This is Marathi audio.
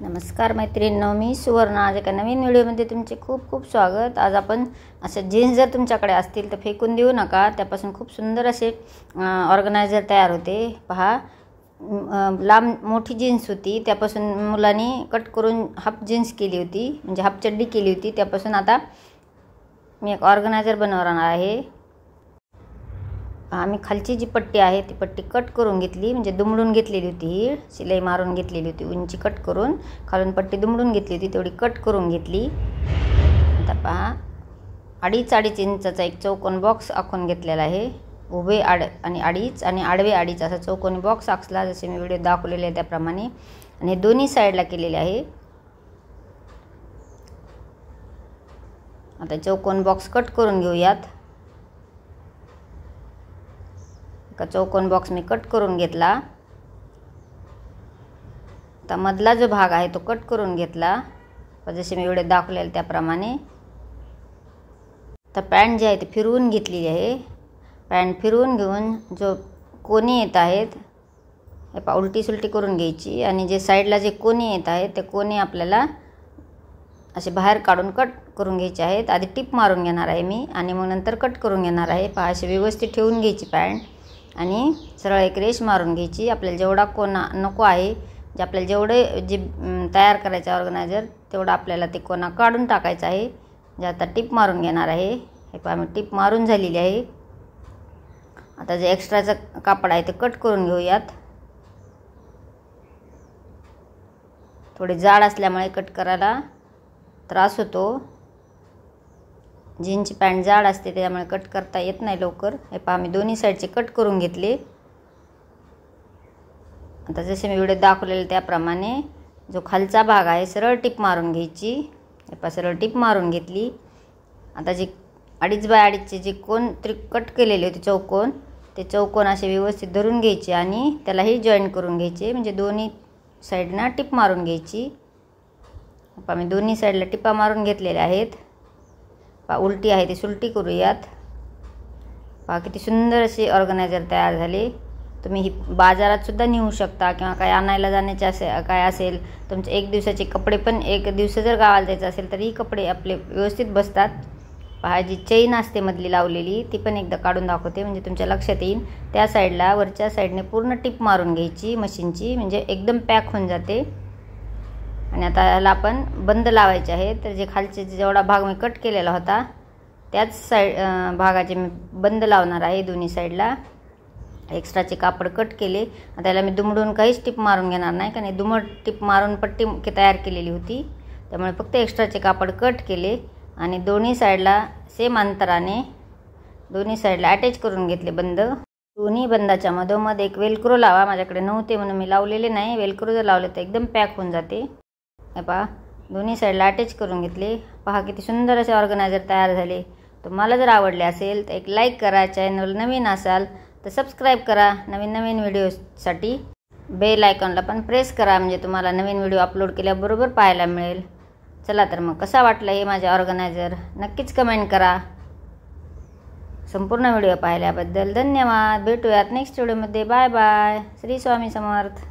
नमस्कार मैत्रिणींनो, मी सुवर्ण. आज एका नवीन व्हिडिओमध्ये तुमचे खूप खूप स्वागत. आज आपण असे जीन्स जर तुमच्याकडे असतील तर फेकून देऊ नका. त्यापासून खूप सुंदर असे ऑर्गनायझर तयार होते. पहा, लांब मोठी जीन्स होती, त्यापासून मुलांनी कट करून हाफ जीन्स केली होती, म्हणजे हाफ चड्डी केली होती. त्यापासून आता मी एक ऑर्गनायझर बनवणार आहे. आम्ही खालची जी पट्टी आहे ती पट्टी कट करून घेतली, म्हणजे दुमडून घेतलेली होती. ही शिलाई मारून घेतलेली होती, उंची कट करून खालून पट्टी दुमडून घेतली होती, तेवढी कट करून घेतली. आता पहा, 2.5 इंचाचा एक चौकोन बॉक्स आखून घेतलेला आहे. उभे आणि 2.5 आणि आडवे 2.5 असा चौकोनी बॉक्स आखला, जसे मी व्हिडिओ दाखवलेले आहे त्याप्रमाणे. आणि हे दोन्ही साईडला केलेले आहे. आता चौकोन बॉक्स कट करून घेऊयात. का चौकोन बॉक्स मी कट करून घेतला. आता मधला जो भाग आहे तो कट करून घेतला, जसे मी व्हिडिओ दाखवलेले त्याप्रमाणे. तर पॅन्ट जी आहे ती फिरवून घेतलेली आहे. पॅन्ट फिरवून घेऊन जो कोणी येत आहेत हे पा उलटी सुलटी करून घ्यायची, आणि जे साईडला जे कोणी येत आहेत ते कोणी आपल्याला असे बाहेर काढून कट करून घ्यायचे आहेत. आधी टिप मारून घेणार आहे मी, आणि मग नंतर कट करून घेणार आहे. पहा, असे व्यवस्थित ठेवून घ्यायची पॅन्ट आणि सरळ एक रेष मारून घ्यायची. आपल्याला जेवढा कोना नको आहे, जे आपल्याला जेवढे जे तयार करायचं ऑर्गनायझर तेवढा आपल्याला ते कोना काढून टाकायचा आहे. जे आता टिप मारून घेणार आहे. हे पहा, मी टिप मारून झालेली आहे. आता जे एक्स्ट्राचं कापड आहे ते कट करून घेऊयात. थोडी जाड असल्यामुळे कट करायला त्रास होतो. जीन्सची पॅन्ट जाड असते, त्यामुळे कट करता येत नाही लवकर. हे पहा, मी दोन्ही साईडचे कट करून घेतले. आता जसे मी व्हिडिओ दाखवलेले त्याप्रमाणे जो खालचा भाग आहे सरळ टिप मारून घ्यायची. हे पहा, सरळ टिप मारून घेतली. आता जे 2.5 बाय 2.5चे जे कोण कट केलेले होते चौकोन, ते चौकोन असे व्यवस्थित धरून घ्यायचे आणि त्यालाही जॉईन करून घ्यायचे, म्हणजे दोन्ही साईडना टिप मारून घ्यायची. पहा, मी दोन्ही साईडला टिपा मारून घेतलेल्या आहेत. पहा, उलटी आहे ती सुलटी करूयात. पहा, किती सुंदर असे ऑर्गनायझर तयार झाले. तुम्ही ही बाजारात सुद्धा नेऊ शकता, किंवा काय आणायला जाण्याचे काय असेल, तुमचे 1 दिवसाचे कपडे पण 1 दिवस जर गावाला जायचं असेल तरी कपडे आपले व्यवस्थित बसतात. पहा, जी चेन असते मधली लावलेली ती पण एकदा काढून दाखवते, म्हणजे तुमच्या लक्षात येईल. त्या साईडला वरच्या साईडने पूर्ण टिप मारून घ्यायची मशीनची, म्हणजे एकदम पॅक होऊन जाते. आणि आता ह्याला आपण बंद लावायचे आहे. तर जे खालचे जेवढा भाग मी कट केलेला होता त्याच भागाचे मी बंद लावणार आहे दोन्ही साईडला. एक्स्ट्राचे कापड कट केले. आता याला मी दुमडून काहीच टिप मारून घेणार नाही, कारण दुमड टिप मारून पट्टी तयार केलेली होती. त्यामुळे फक्त एक्स्ट्राचे कापड कट केले आणि दोन्ही साईडला सेम अंतराने दोन्ही साईडला अटॅच करून घेतले बंद. दोन्ही बंदाच्या मधोमध एक वेलक्रो लावा. माझ्याकडे नव्हते म्हणून मी लावलेले नाही. वेलक्रो जर लावले तर एकदम पॅक होऊन जाते. हे पहा, दोन्ही साईडला अटॅच करून घेतले. पहा, किती सुंदर असे ऑर्गनायझर तयार झाले. तुम्हाला जर आवडले असेल तर एक लाईक करा. चॅनल नवीन असाल तर सबस्क्राईब करा. नवीन व्हिडिओसाठी बेल आयकॉनला पण प्रेस करा, म्हणजे तुम्हाला नवीन व्हिडिओ अपलोड केल्याबरोबर पाहायला मिळेल. चला तर मग, कसा वाटला हे माझे ऑर्गनायझर नक्कीच कमेंट करा. संपूर्ण व्हिडिओ पाहिल्याबद्दल धन्यवाद. भेटूयात नेक्स्ट व्हिडिओमध्ये. Bye bye. श्री स्वामी समर्थ.